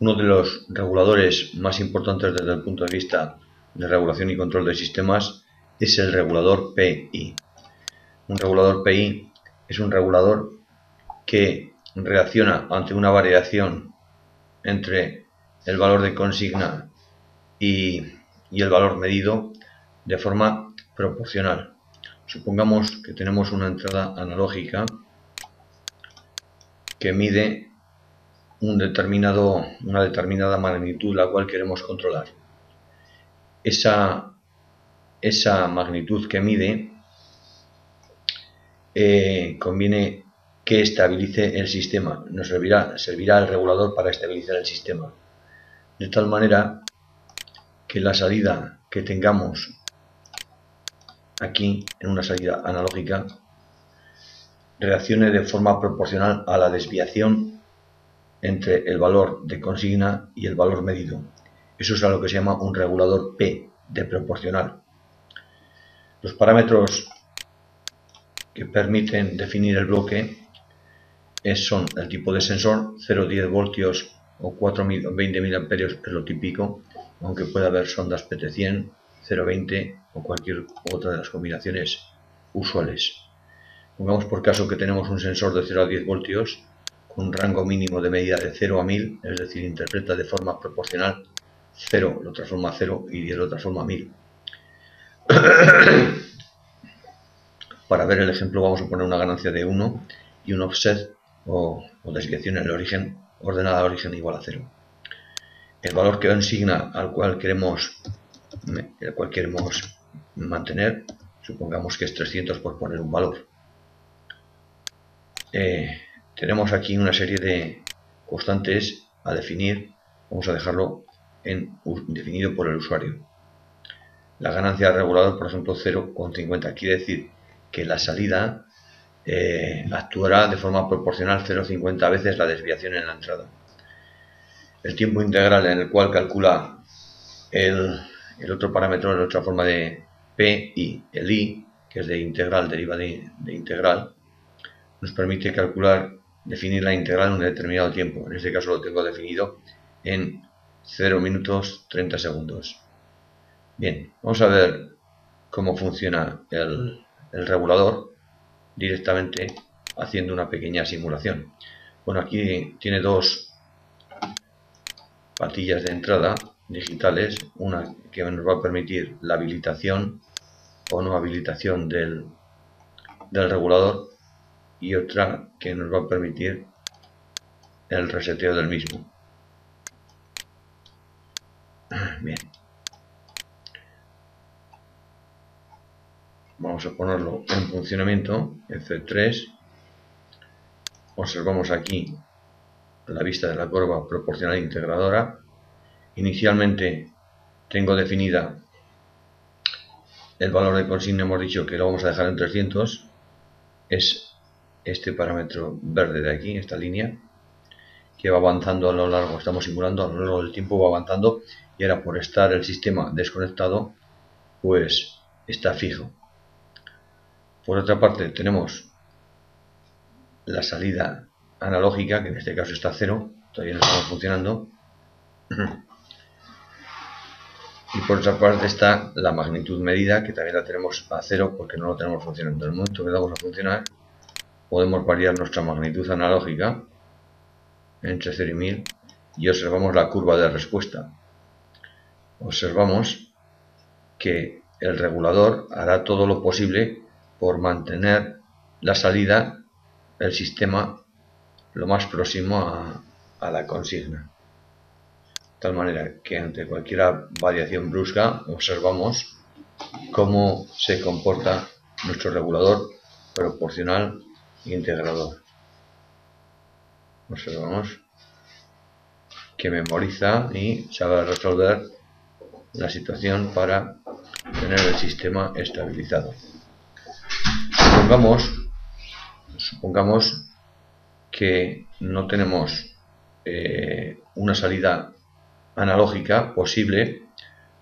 Uno de los reguladores más importantes desde el punto de vista de regulación y control de sistemas es el regulador PI. Un regulador PI es un regulador que reacciona ante una variación entre el valor de consigna y el valor medido de forma proporcional. Supongamos que tenemos una entrada analógica que mide una determinada magnitud la cual queremos controlar. Esa magnitud que mide conviene que estabilice el sistema. Nos servirá el regulador para estabilizar el sistema, de tal manera que la salida que tengamos aquí en una salida analógica reaccione de forma proporcional a la desviación entre el valor de consigna y el valor medido. Eso es a lo que se llama un regulador P de proporcional. Los parámetros que permiten definir el bloque son el tipo de sensor, 0,10 voltios o 20.000 amperios es lo típico, aunque puede haber sondas PT100, 0,20 o cualquier otra de las combinaciones usuales. Pongamos por caso que tenemos un sensor de 0 a 10 voltios con un rango mínimo de medida de 0 a 1000, es decir, interpreta de forma proporcional 0 lo transforma a 0 y 10 lo transforma a 1000. Para ver el ejemplo vamos a poner una ganancia de 1 y un offset o desviación en el origen ordenada al origen igual a 0. El valor que consigna al cual queremos mantener, supongamos que es 300 por poner un valor. Tenemos aquí una serie de constantes a definir. Vamos a dejarlo definido por el usuario. La ganancia del regulador, por ejemplo, 0,50. Quiere decir que la salida actuará de forma proporcional 0,50 veces la desviación en la entrada. El tiempo integral en el cual calcula el otro parámetro, la otra forma de PI, el I, que es de integral, deriva de integral, nos permite definir la integral en un determinado tiempo. En este caso lo tengo definido en 0 minutos 30 segundos. Bien, vamos a ver cómo funciona el regulador directamente haciendo una pequeña simulación. Bueno, aquí tiene dos patillas de entrada digitales, una que nos va a permitir la habilitación o no habilitación del regulador y otra que nos va a permitir el reseteo del mismo. Bien, vamos a ponerlo en funcionamiento, F3. Observamos aquí la vista de la curva proporcional integradora. Inicialmente tengo definida el valor de consigna, hemos dicho que lo vamos a dejar en 300, es este parámetro verde de aquí, esta línea, que va avanzando a lo largo, estamos simulando a lo largo del tiempo, va avanzando, y ahora por estar el sistema desconectado, pues está fijo. Por otra parte tenemos la salida analógica, que en este caso está a 0, todavía no estamos funcionando. Y por otra parte está la magnitud medida, que también la tenemos a 0 porque no lo tenemos funcionando. En el momento que damos a funcionar, podemos variar nuestra magnitud analógica entre 0 y 1000 y observamos la curva de respuesta. Observamos que el regulador hará todo lo posible por mantener la salida, el sistema, lo más próximo a la consigna. De tal manera que ante cualquier variación brusca observamos cómo se comporta nuestro regulador proporcional e integrador. Observamos que memoriza y sabe resolver la situación para tener el sistema estabilizado. Supongamos que no tenemos una salida analógica posible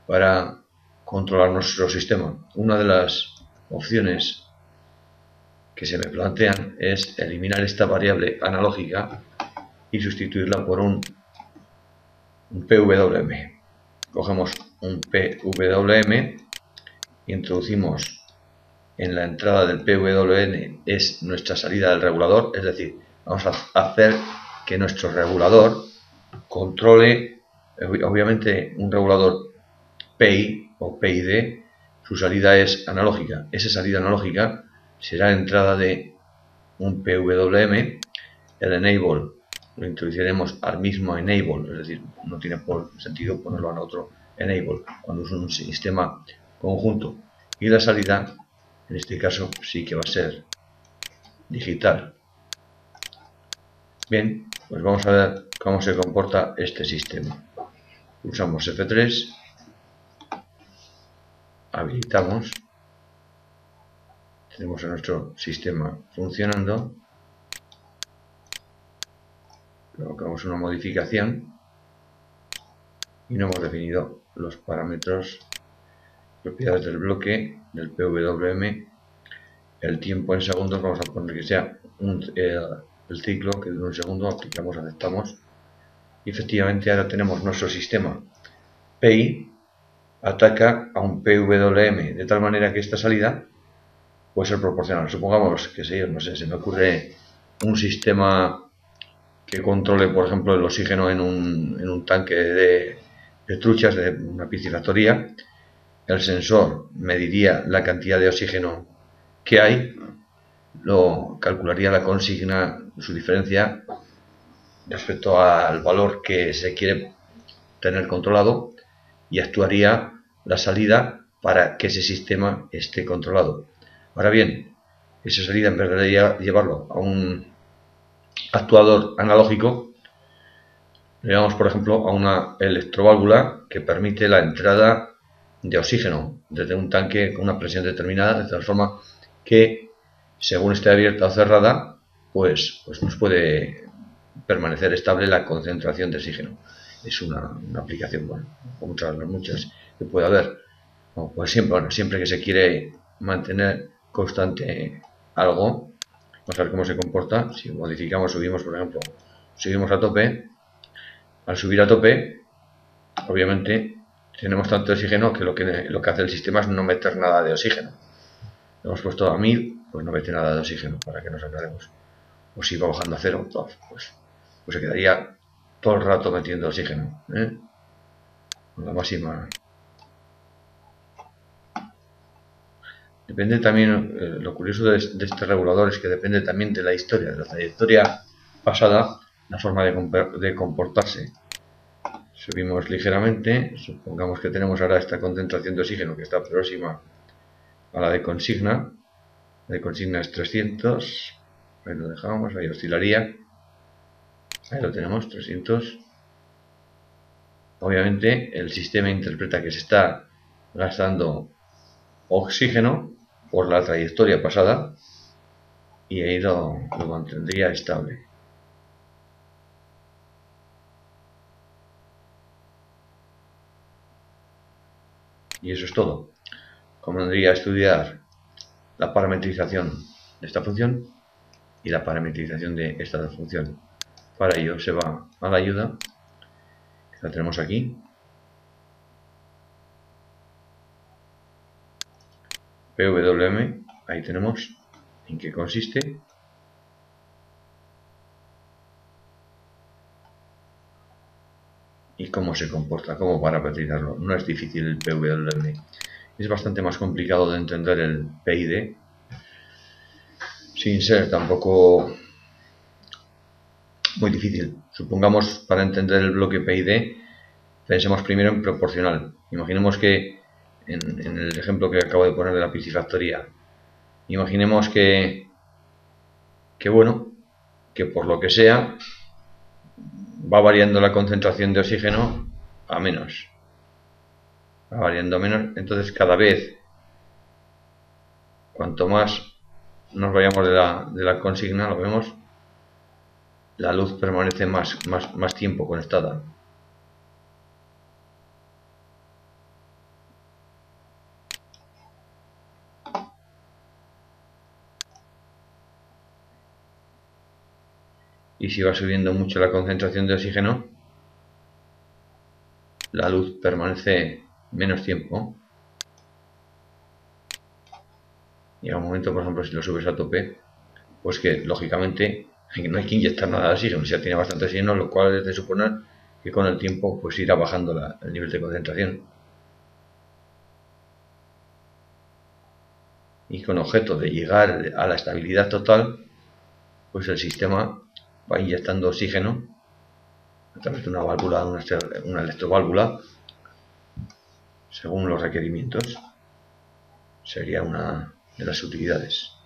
para controlar nuestro sistema. Una de las opciones que se me plantean es eliminar esta variable analógica y sustituirla por un un PWM. Cogemos un PWM, introducimos en la entrada del PWM, es nuestra salida del regulador, es decir, vamos a hacer que nuestro regulador controle, obviamente un regulador PI o PID, su salida es analógica. Esa salida analógica será entrada de un PWM. El enable lo introduciremos al mismo enable, es decir, no tiene sentido ponerlo a otro enable cuando es un sistema conjunto. Y la salida, en este caso, sí que va a ser digital. Bien, pues vamos a ver cómo se comporta este sistema. Pulsamos F3, habilitamos, tenemos a nuestro sistema funcionando, colocamos una modificación y no hemos definido los parámetros, propiedades del bloque, del PWM, el tiempo en segundos, vamos a poner que sea el ciclo, que dure un segundo, aplicamos, aceptamos, y efectivamente ahora tenemos nuestro sistema PI, ataca a un PWM de tal manera que esta salida puede ser proporcional. Supongamos que no sé, se me ocurre un sistema que controle, por ejemplo, el oxígeno en un tanque de truchas de una piscifactoría. El sensor mediría la cantidad de oxígeno que hay, lo calcularía la consigna, su diferencia respecto al valor que se quiere tener controlado, y actuaría la salida para que ese sistema esté controlado. Ahora bien, esa salida, en vez de llevarlo a un actuador analógico, le damos, por ejemplo, a una electroválvula que permite la entrada de oxígeno desde un tanque con una presión determinada, de tal forma que, según esté abierta o cerrada, pues nos puede permanecer estable la concentración de oxígeno. Es una aplicación, bueno, con muchas que puede haber. Pues siempre que se quiere mantener constante algo, vamos a ver cómo se comporta. Si modificamos, subimos, por ejemplo, subimos a tope. Al subir a tope, obviamente tenemos tanto oxígeno que lo que hace el sistema es no meter nada de oxígeno. Lo hemos puesto a 1000, pues no mete nada de oxígeno, para que nos aclaremos. O si va bajando a 0, pues se quedaría todo el rato metiendo oxígeno, con la máxima. Depende también, lo curioso de este regulador es que depende también de la historia, de la trayectoria pasada, la forma de comportarse. Subimos ligeramente, supongamos que tenemos ahora esta concentración de oxígeno que está próxima a la de consigna. La de consigna es 300, ahí lo dejamos, ahí oscilaría, ahí lo tenemos, 300. Obviamente el sistema interpreta que se está gastando oxígeno por la trayectoria pasada y ahí lo mantendría estable. Y eso es todo. Convendría estudiar la parametrización de esta función y la parametrización de esta función. Para ello se va a la ayuda, que la tenemos aquí, PWM, ahí tenemos en qué consiste. Y cómo se comporta, cómo parametrizarlo. No es difícil el PWM. Es bastante más complicado de entender el PID, sin ser tampoco muy difícil. Supongamos, para entender el bloque PID, pensemos primero en proporcional. Imaginemos que, en el ejemplo que acabo de poner de la piscifactoría, imaginemos que bueno, que por lo que sea, va variando la concentración de oxígeno a menos. Va variando menos, entonces cada vez, cuanto más nos vayamos de la consigna, lo vemos, la luz permanece más tiempo conectada. Y si va subiendo mucho la concentración de oxígeno, la luz permanece menos tiempo. Y a un momento, por ejemplo, si lo subes a tope, pues que lógicamente no hay que inyectar nada de oxígeno, ya tiene bastante oxígeno, lo cual es de suponer que con el tiempo pues irá bajando el nivel de concentración. Y con objeto de llegar a la estabilidad total, pues el sistema va inyectando oxígeno a través de una válvula, una electroválvula, según los requerimientos. Sería una de las utilidades.